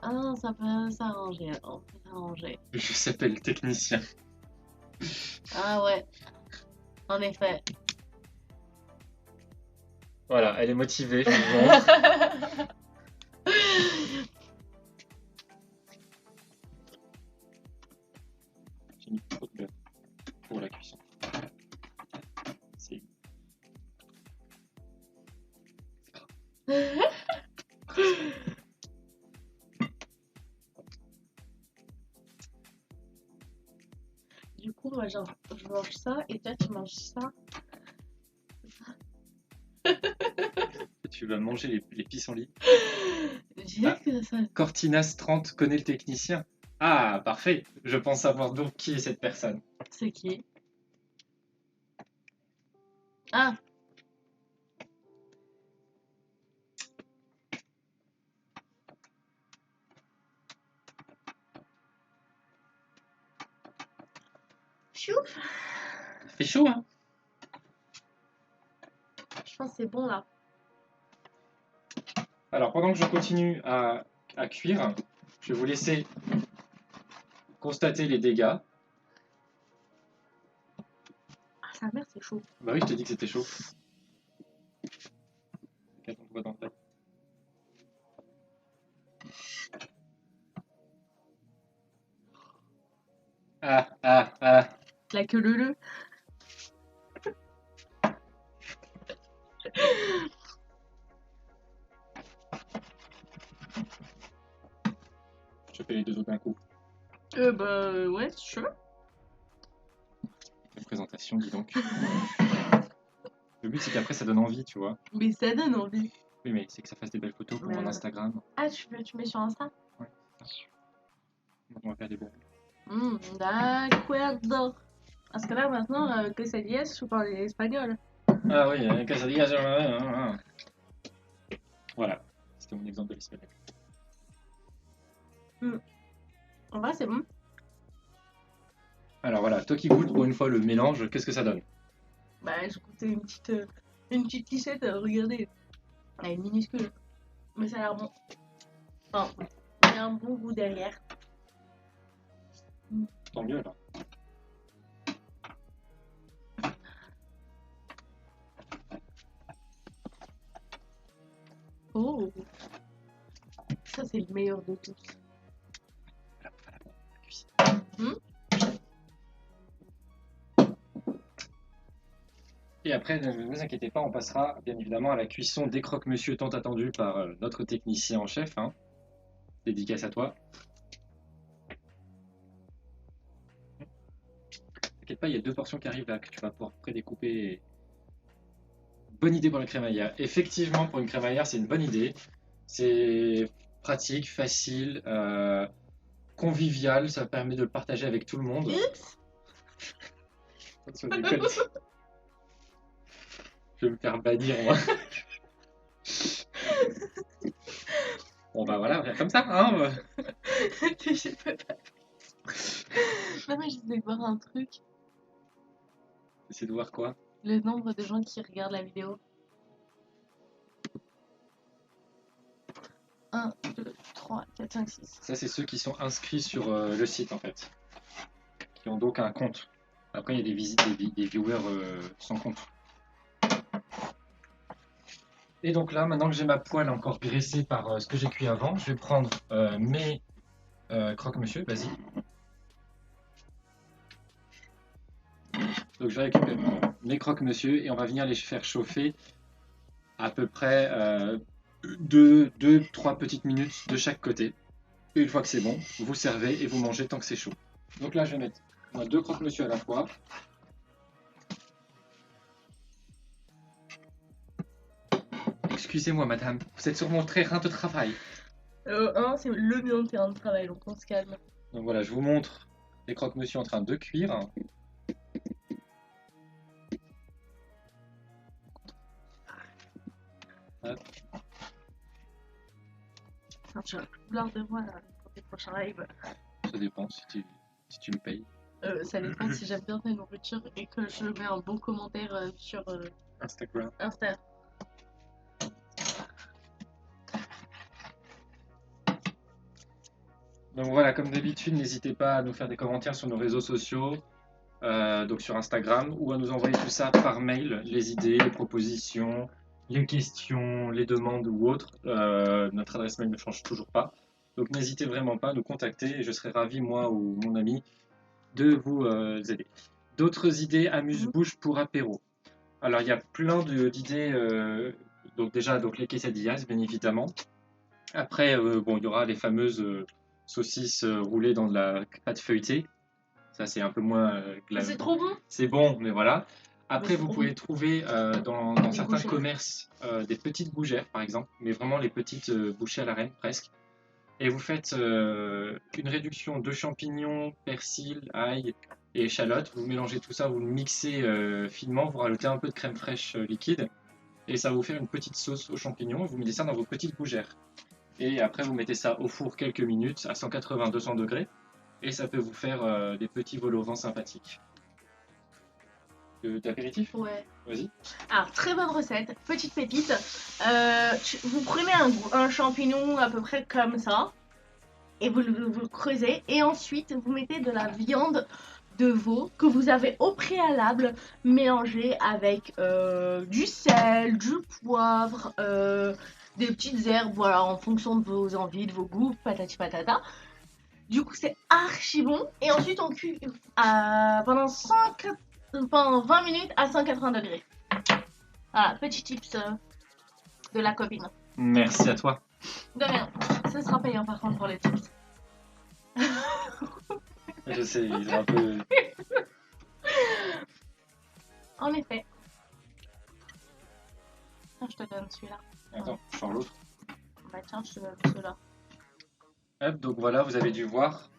Ah non, ça peut s'arranger. On peut s'arranger. Je s'appelle technicien. Ah ouais. En effet. Voilà, elle est motivée, je vous montre. J'ai mis trop de beurre pour la cuisson. C'est... Du coup, moi, genre, je mange ça et toi, tu manges ça. Tu vas manger les pissenlits. J'ai Ah. que ça. Cortinas 30 connaît le technicien. Ah, parfait. Je pense savoir donc qui est cette personne. C'est qui? Ah. Chouf. Ça fait chaud, hein? Je pense que c'est bon là. Alors, pendant que je continue à cuire, je vais vous laisser constater les dégâts. Ah, sa mère, c'est chaud. Bah oui, je t'ai dit que c'était chaud. Regarde, on te voit dans le plat. Ah. La queue leu. Je fais les deux autres d'un coup. Ouais, sure. Quelle présentation, dis donc. Le but, c'est qu'après, ça donne envie, tu vois. Mais ça donne envie. Oui, mais c'est que ça fasse des belles photos pour mon Instagram. Ah, tu mets sur Insta? On va faire des bons. D'accord. Parce que là, maintenant, quesadillas, je parle espagnol. Ah oui, quesadillas. Voilà, c'était mon exemple de l'espagnol. En vrai, c'est bon. Alors voilà, toi qui goûtes pour une fois le mélange, qu'est-ce que ça donne? Bah, j'ai goûté une petite tichette, regardez. Elle est minuscule. Mais ça a l'air bon. Enfin, il y a un bon goût derrière. Tant mieux alors. Oh. Ça, c'est le meilleur de tous. Et après, ne vous inquiétez pas, on passera bien évidemment à la cuisson des croque-monsieur tant attendue par notre technicien en chef. Hein. Dédicace à toi. T'inquiète pas, il y a 2 portions qui arrivent là que tu vas pouvoir prédécouper. Bonne idée pour la crémaillère. Effectivement, pour une crémaillère, c'est une bonne idée. C'est pratique, facile, convivial, ça permet de le partager avec tout le monde. Oups. Attention, déconne. Je vais me faire bannir, moi. Bon, bah voilà, comme ça, hein. Je peux pas. Non, mais j'essaie de voir un truc. Essaye de voir quoi. Le nombre de gens qui regardent la vidéo. 1, 2, 3, 4, 5, 6. Ça, c'est ceux qui sont inscrits sur le site, en fait. Qui ont donc un compte. Après, il y a des visites, des viewers sans compte. Et donc là, maintenant que j'ai ma poêle encore graissée par ce que j'ai cuit avant, je vais prendre mes croque-monsieur, vas-y. Donc je vais récupérer mes croque-monsieur et on va venir les faire chauffer à peu près 2-3 petites minutes de chaque côté. Et une fois que c'est bon, vous servez et vous mangez tant que c'est chaud. Donc là, je vais mettre moi, 2 croque-monsieur à la fois. Excusez-moi, madame, vous êtes sur mon terrain de travail. C'est le mien de terrain de travail, donc on se calme. Donc voilà, je vous montre les croque-monsieur en train de cuire. Hop. J'ai un couleur de moi là, pour les prochains lives. Ça dépend si tu me payes. Ça dépend si j'aime bien ta nourriture et que je mets un bon commentaire sur Instagram. Insta. Donc voilà, comme d'habitude, n'hésitez pas à nous faire des commentaires sur nos réseaux sociaux, donc sur Instagram, ou à nous envoyer tout ça par mail, les idées, les propositions, les questions, les demandes ou autres. Notre adresse mail ne change toujours pas. Donc n'hésitez vraiment pas à nous contacter et je serai ravi, moi ou mon ami, de vous aider. D'autres idées amuse-bouche pour apéro. Alors il y a plein d'idées, donc déjà donc les quesadillas, bien évidemment. Après, bon, il y aura les fameuses saucisses roulées dans de la pâte feuilletée. Ça, c'est un peu moins C'est trop bon. C'est bon, mais voilà. Après, Mais vous c'est pouvez bon. trouver dans Des certains gougères. commerces des petites gougères, par exemple, mais vraiment les petites bouchées à la reine, presque. Et vous faites une réduction de champignons, persil, ail et échalotes. Vous mélangez tout ça, vous le mixez finement, vous rajoutez un peu de crème fraîche liquide. Et ça va vous faire une petite sauce aux champignons. Vous mettez ça dans vos petites gougères. Et après, vous mettez ça au four quelques minutes à 180-200 degrés. Et ça peut vous faire des petits vol au vent sympathiques. D'apéritif? Ouais. Vas-y. Alors, très bonne recette, petite pépite. Vous prenez un champignon à peu près comme ça, et vous le creusez, et ensuite vous mettez de la viande de veau que vous avez au préalable mélangé avec du sel, du poivre, des petites herbes, voilà, en fonction de vos envies, de vos goûts, patati patata. Du coup, c'est archi bon. Et ensuite, on cuit pendant 20 minutes à 180 degrés. Voilà, petit tips de la copine. Merci à toi. De rien. Ce sera payant par contre pour les tips. Je sais, il est un peu... En effet. Tiens, je te donne celui-là. Attends, je sors l'autre. Bah tiens, je te donne celui-là. Hop, donc voilà, vous avez dû voir.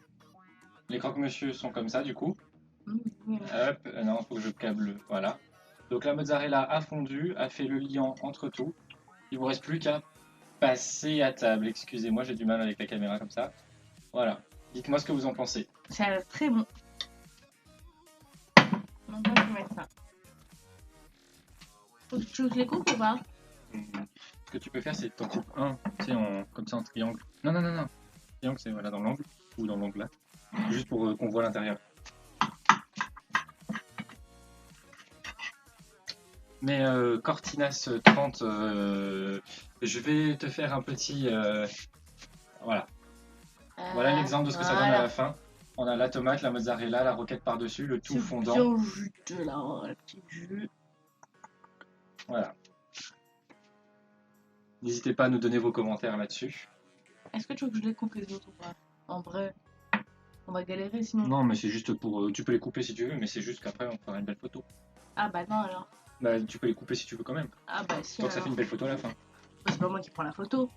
Les croque-monsieur sont comme ça, du coup. Hop, non, il faut que je câble, voilà. Donc la mozzarella a fondu, a fait le liant entre tout. Il vous reste plus qu'à passer à table. Excusez-moi, j'ai du mal avec la caméra comme ça. Voilà. Dites-moi ce que vous en pensez. C'est très bon. Donc là, je vais mettre ça. Faut que tu les coupes ou pas? Ce que tu peux faire, c'est que t'en coupes un, tu sais, comme ça en triangle. Non, non, non, non. Triangle, c'est voilà, dans l'angle, ou dans l'angle là. Juste pour qu'on voit l'intérieur. Mais Cortinas 30, je vais te faire un petit... voilà. Voilà l'exemple de ce que ça donne à la fin. On a la tomate, la mozzarella, la roquette par-dessus, le tout fondant. Bien juteux là, un petit jus. Voilà. N'hésitez pas à nous donner vos commentaires là-dessus. Est-ce que tu veux que je les coupe les autres ou pas? En vrai, on va galérer sinon. Non, mais c'est juste pour... tu peux les couper si tu veux, mais c'est juste qu'après on fera une belle photo. Ah bah non alors. Bah tu peux les couper si tu veux quand même. Ah bah si Tant que ça fait alors. une belle photo à la fin. C'est pas moi qui prends la photo.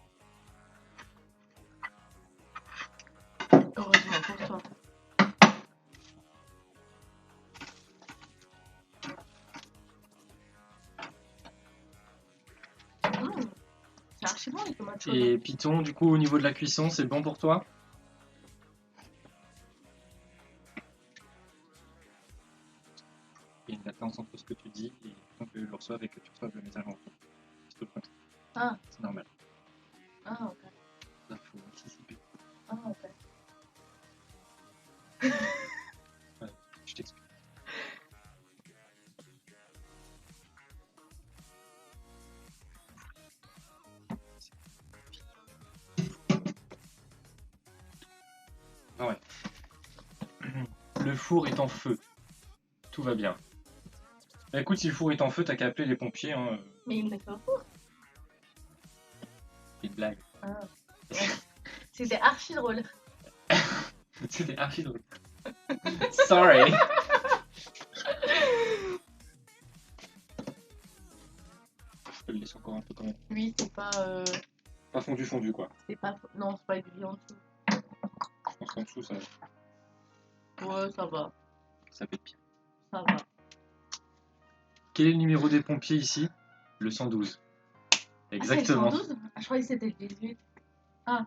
Heureusement pour toi. C'est archi bon les tomates chaudes. Et Python, du coup, au niveau de la cuisson, c'est bon pour toi? Il y a une latence entre ce que tu dis et quand que je le reçoive et que tu reçoives le message en retour. C'est tout le principe. Ah. C'est normal. Ah ok. Ça, faut anticiper. Ah ok. Ouais, je t'explique. Ah ouais. Le four est en feu. Tout va bien. Bah, écoute, si le four est en feu, t'as qu'à appeler les pompiers. Hein. Mais il n'est pas. C'est une blague. Ah. C'était archi drôle. C'était archi drôle. Sorry. Je peux le laisser encore un peu quand même. Oui, c'est pas. Pas fondu quoi. C'est pas. Non, c'est pas évident en dessous. Je pense qu'en dessous ça Ouais, ça va. fait bien. Ça va. Quel est le numéro des pompiers ici? Le 112. Exactement. Ah, c'est le 112? Ah, je croyais que c'était le 18. Ah.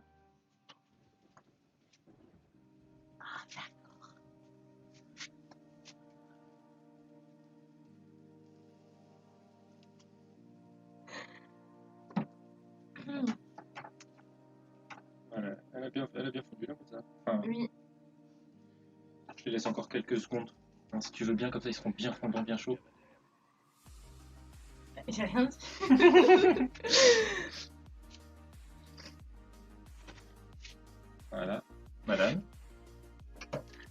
Ah, d'accord. Voilà. Elle a bien fondu là comme ça. Enfin, Oui. je te laisse encore quelques secondes. Hein, si tu veux bien, comme ça ils seront bien fondants, bien chauds. J'ai rien dit. Voilà. Madame.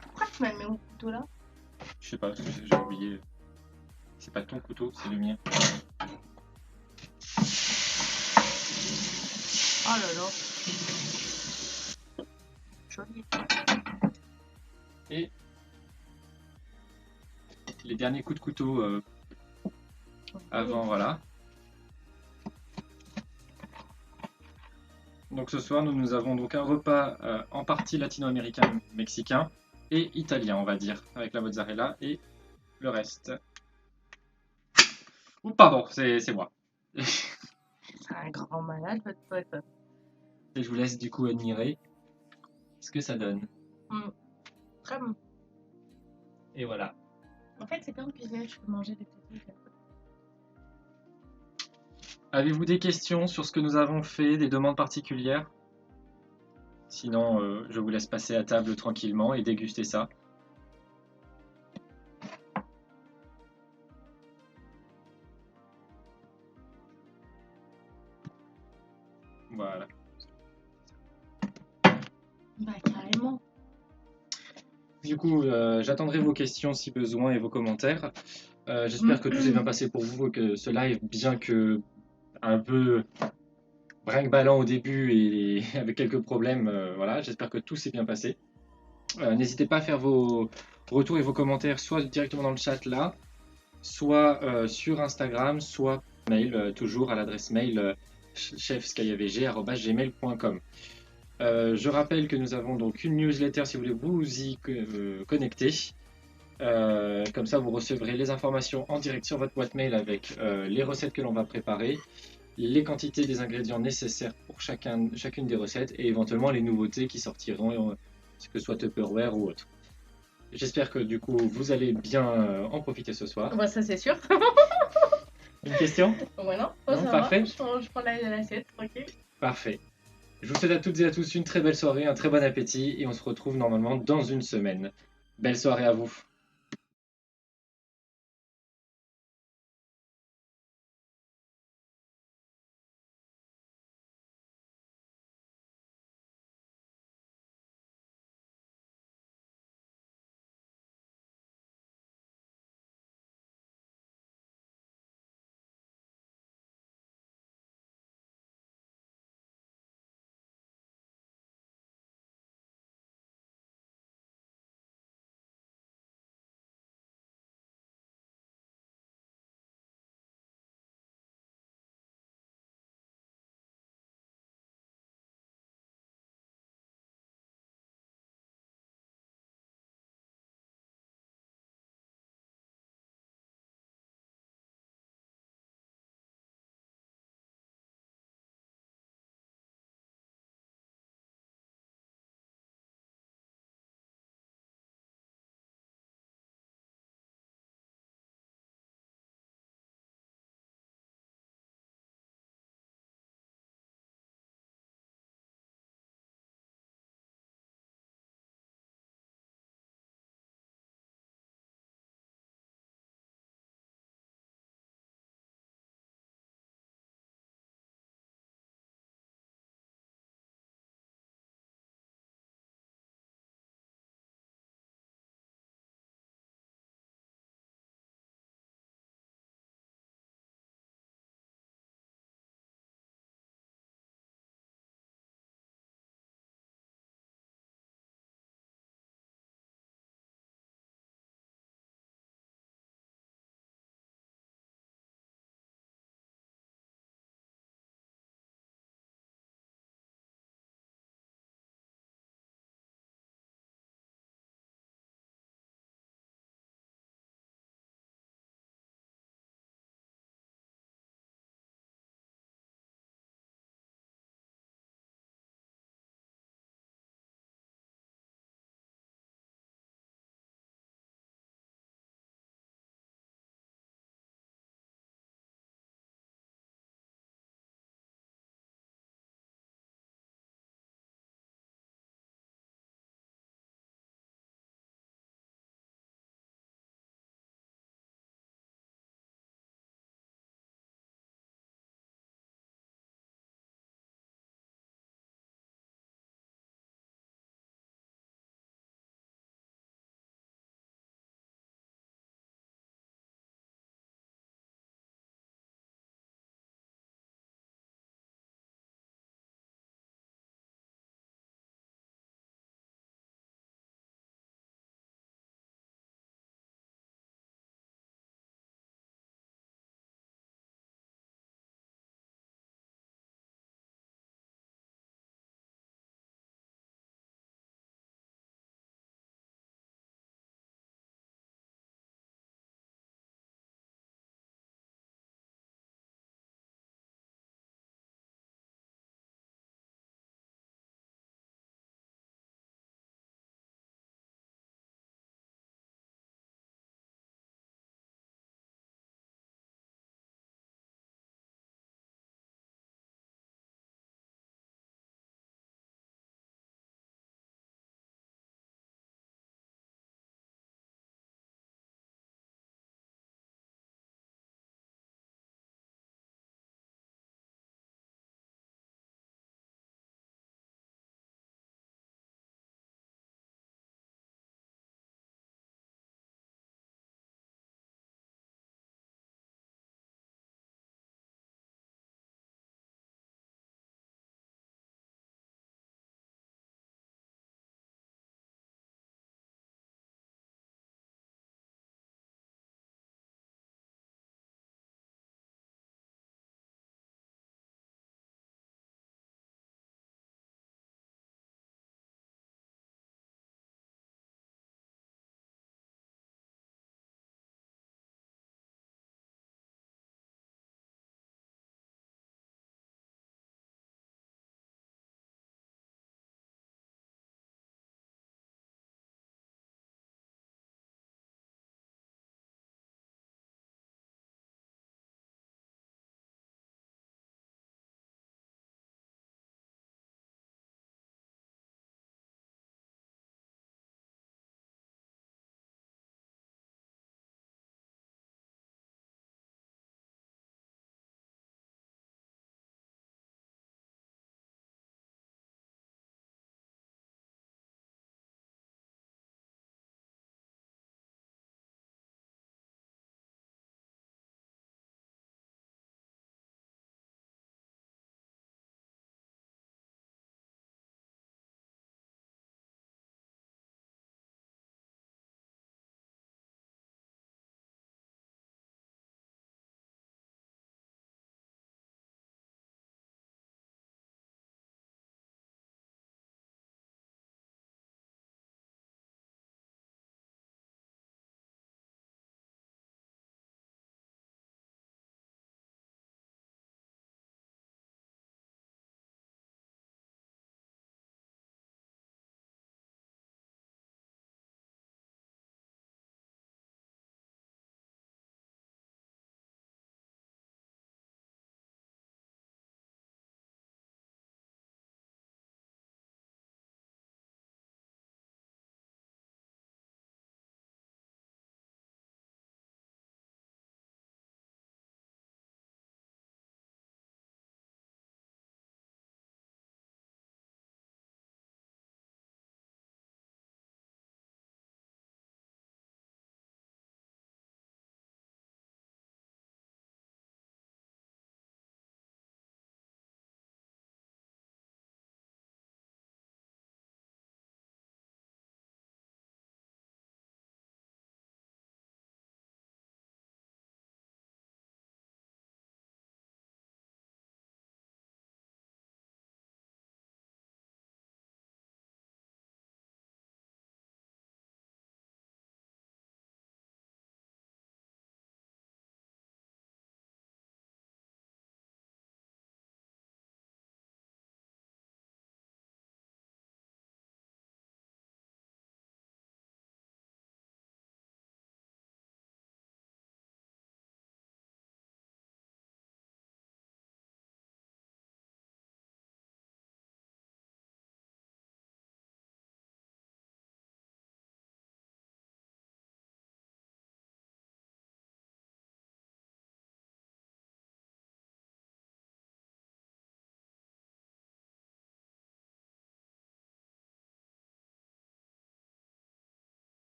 Pourquoi tu m'as mis mon couteau là? Je sais pas, parce que j'ai oublié. C'est pas ton couteau, c'est le mien. Oh là là. Joli. Et les derniers coups de couteau avant, voilà. Donc ce soir, nous avons donc un repas en partie latino-américain, mexicain et italien, on va dire, avec la mozzarella et le reste. Ou pardon, c'est moi. C'est un grand malade, votre pote. Et je vous laisse du coup admirer ce que ça donne. Très bon. Et voilà. En fait, c'est bien de cuisiner, je peux manger des petits trucs. Avez-vous des questions sur ce que nous avons fait, des demandes particulières? Sinon, je vous laisse passer à table tranquillement et déguster ça. Voilà. Bah, carrément. Du coup, j'attendrai vos questions si besoin et vos commentaires. J'espère que tout s'est bien passé pour vous, que ce live, bien que un peu brinque-ballant au début et avec quelques problèmes, voilà, j'espère que tout s'est bien passé. N'hésitez pas à faire vos retours et vos commentaires soit directement dans le chat là, soit sur Instagram, soit mail, toujours à l'adresse mail chefskayavg@gmail.com. Je rappelle que nous avons donc une newsletter si vous voulez vous y connecter. Comme ça, vous recevrez les informations en direct sur votre boîte mail avec les recettes que l'on va préparer, les quantités des ingrédients nécessaires pour chacune des recettes et éventuellement les nouveautés qui sortiront, que ce soit Tupperware ou autre. J'espère que du coup vous allez bien en profiter ce soir. Bah, ça, c'est sûr. Une question? Ouais, non, Non, ça parfait. va. Je prends l'assiette, tranquille. Parfait. Je vous souhaite à toutes et à tous une très belle soirée, un très bon appétit et on se retrouve normalement dans une semaine. Belle soirée à vous.